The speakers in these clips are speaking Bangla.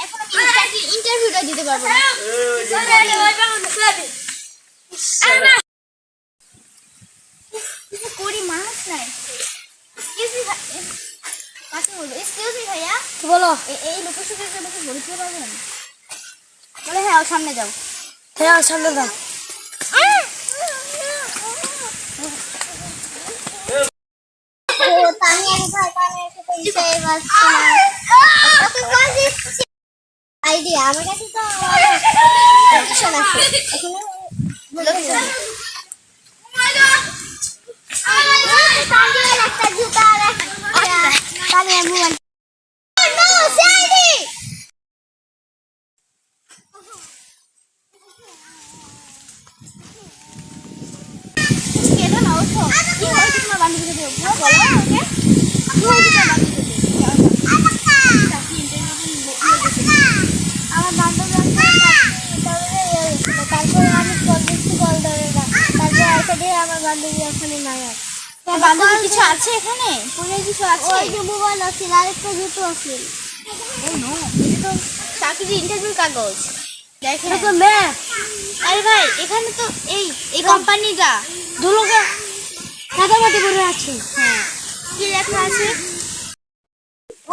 এখন আমি ইন্টারভিউটা দিতে পারবো না। করি মানুষ নাই। এক্সকিউজ মি ভাইয়া, বলো। এই লোকের সাথে আমাকে পরিচয় পাবেন? বলে হ্যাঁ, সামনে যাও। হ্যাঁ, সামনে যাও। আইডিয়া আমার কাছে তো অপশন আছে। কিছু আছে এখানে? কিছু আছে? মোবাইল আছে, আরেকটা জুতো আছে। চাকরির ইন্টারভিউ কাগজ দেখেন। আরে ভাই, এখানে তো এই কোম্পানিটা দুলোকে কাদামাটি পড়ে আছে। হ্যাঁ, কি লেখা আছে?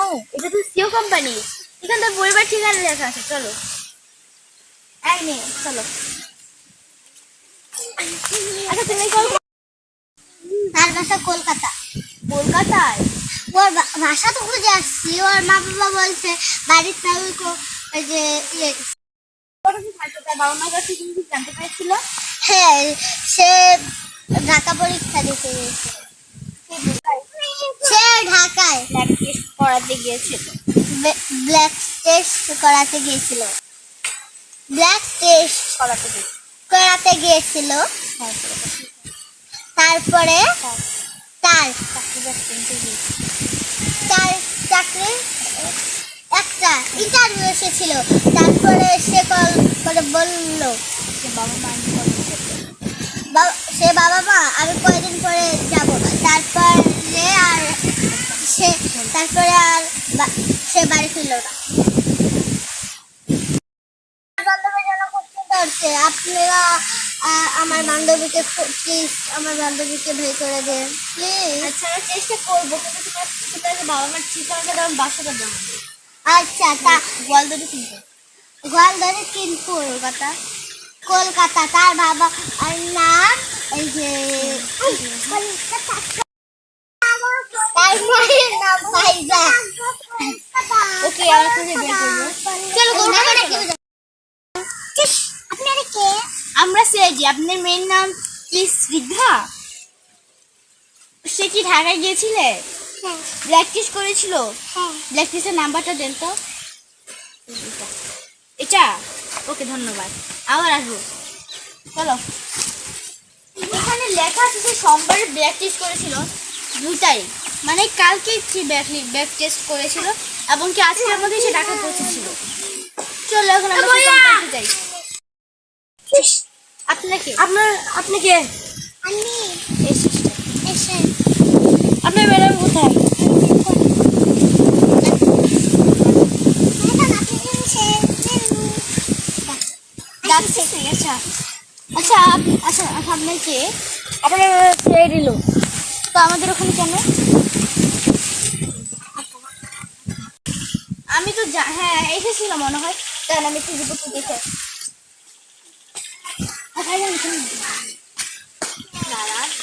ও, এটা তো সিও কোম্পানি। এখানে তো পরিবার ঠিকানা লেখা আছে। চলো এক মিনিট, চলো। আচ্ছা, তুমি তার বাসা কলকাতা। কলকাতায়? ওর ভাষা তো খুঁজে আসছি। ওর মা বাবা বলছে বাড়ির তালুকো যে বাবা মার কাছে কিন্তু জানতে পেরেছিল। হ্যাঁ, সে ঢাকা পরীক্ষা দিতে গিয়েছিল। সে ঢাকায় ব্ল্যাক টেস্ট করাতে গিয়েছিল। ব্ল্যাক টেস্ট করাতে গিয়েছিল। ব্ল্যাক টেস্ট করাতে গিয়েছিল। তারপরে তার চাকরি একটা ইন্টারভিউ এসেছিল। তারপরে সে কল করে বলল সে বাবা মা আমি কয়েকদিন পরে যাব। তারপরে আর সে বাড়ি ফিরল না। আপনারা আমার বান্ধবীকে প্লিজ আমার বান্ধবীকে বের করে দেন প্লিজ। আচ্ছা, আমরা চেষ্টা করবো, কিন্তু তোমার বাবা মার ঠিকানাটা দেওয়ার বাসাটা দেবো। আচ্ছা, তা গোয়ালদরে কিনবো। কলকাতা। তার বাবা আর নাম এই যে তার মায়ের নাম ফাইজা। ওকে, আমরা খুঁজে বের করবো। চলো, আপনারা কে? আমরা সেজি। আপনার মেয়ের নাম কি স্নিগ্ধা? সে কি ঢাকায় গিয়েছিলে? হ্যাঁ। ব্ল্যাক টেস্ট করেছিল? হ্যাঁ। ব্ল্যাক টেস্টের নাম্বারটা দেন তো। এটা? ওকে, ধন্যবাদ। আবার আসবো। চলো। এখানে লেখা আছে যে সোমবার ব্ল্যাক টেস্ট করেছিল 2 তারিখ, মানে কালকে ব্ল্যাক টেস্ট করেছিল এবং কি আজকের মধ্যে সে ঢাকায় পৌঁছেছিল। চলো, এখন আমরা কোম্পানিতে যাই। আপনি কে? আমি আপনার ম্যাডাম কোথায়? আচ্ছা, আপনার কে? আপনার ছেড়ে দিল তো আমাদের ওখানে কেন? আমি তো হ্যাঁ এসেছিলাম মনে হয়। তাই আমি একটু দেখে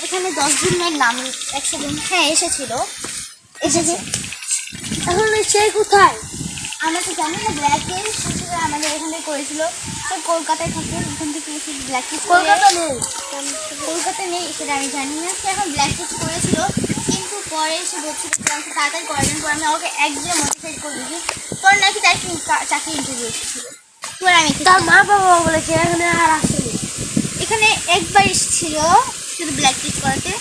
এখানে 10 জনের নাম একসাথে। হ্যাঁ, এসেছে। এখন সে কোথায়? আমরা তো জানি না। ব্ল্যাক টেস্ট আমাদের এখানে করেছিল। সে কলকাতায় থাকে। এখান থেকে এসে ব্ল্যাক টেস্ট কলকাতায় নেই সেটা আমি জানি না। সে এখন ব্ল্যাক টেস্ট করেছিল, কিন্তু পরে এসে বলছিল আমাকে তাড়াতাড়ি করেন। পরে আমি ওকে একদিনে মোটিফাইড করে দিয়েছি। পরে নাকি তার চাকরি ইন্টারভিউ এসেছিল। পরে আমি তার মা বাবা বলেছে এখানে আর আসেনি। এখানে একবার এসেছিল শুধু ব্ল্যাক টেস্ট করাতে।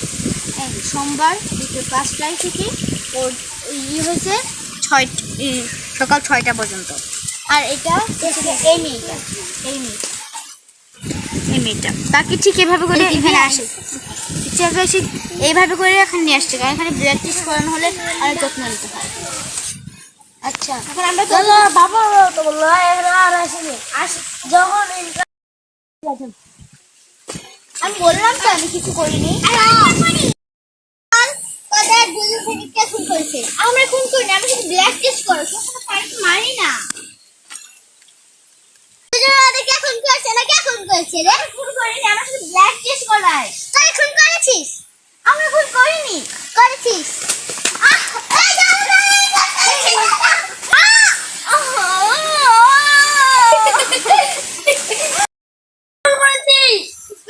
সোমবার বিকেল 5টায় থেকে ওর হয়েছে সকাল 6টা পর্যন্ত। আর এটা এই মেয়েটা তাকে ঠিক এভাবে করে এখানে আসে। এইভাবে করে এখানে নিয়ে আসছে, কারণ এখানে ব্লাড টেস্ট করানো হলে অনেক যত্ন নিতে হয়। আচ্ছা এখন আমরা তাহলে বাবা তো বললো এখানে আর আসেনি যখন আমি বললাম তো আমি কিছু করিনি। তাদের দুজন থেকে কে খুন করেছে? আমরা খুন করিনি, আমরা শুধু ব্ল্যাক টেস্ট করেছি, আমরা কাউকে মারি না। দুজন ওদের কে খুন করেছে না কে খুন করেছে রে? খুন করিনি, আমরা শুধু ব্ল্যাক টেস্ট করাই। তুই খুন করেছিস? আমরা খুন করিনি। করেছিস? আহ এই যাও না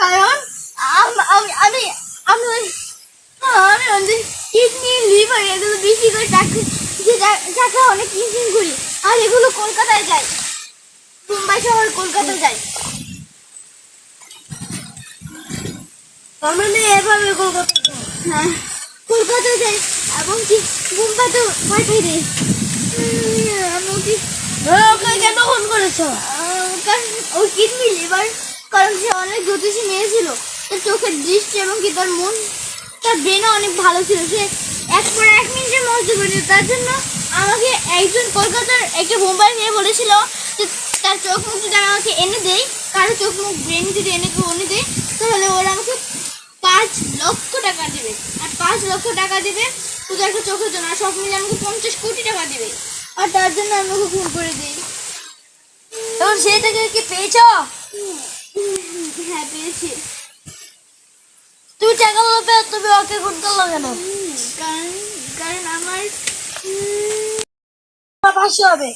কারণ আমি আমি আমি আমি ওদের কিডনি লিভার এগুলো বেশি করে টাকা অনেক কিনচিন করি, আর এগুলো কলকাতায় যায়, মুম্বাই শহর কলকাতায় যায়। তার মানে এভাবে কলকাতা হ্যাঁ কলকাতায় যায় এবং কি মুম্বাইতে পাঠিয়ে দেয়। আমি ওকে ওকে কেন ফোন করেছো? কারণ ওর কিডনি লিভার, কারণ সে অনেক জ্যোতিষী মেয়ে ছিল, তার চোখের দৃষ্টি এবং কি তার মন, তার ব্রেনও অনেক ভালো ছিল, সে এক পর এক মিনিটের মধ্যে করেছিল। তার জন্য আমাকে একজন কলকাতার একটা মুম্বাই মেয়ে বলেছিল যে তার চোখ মুখ যদি আমি আমাকে এনে দেয়, কারো চোখ মুখ ব্রেন যদি এনে দেয়, তাহলে ওরা আমাকে 5 লক্ষ টাকা দেবে, আর 5 লক্ষ টাকা দেবে শুধু একটা চোখের জন্য, আর সব মিলে আমাকে 50 কোটি টাকা দেবে। আর তার জন্য আমি ওকে খুন করে দিই। তখন সেই থেকে কি পেয়েছো? হ্যাঁ পেয়েছি। তুমি টাকা লোভে তুমি ওকে খুন করলো কেন? কারণ কারণ আমার 500 হবে।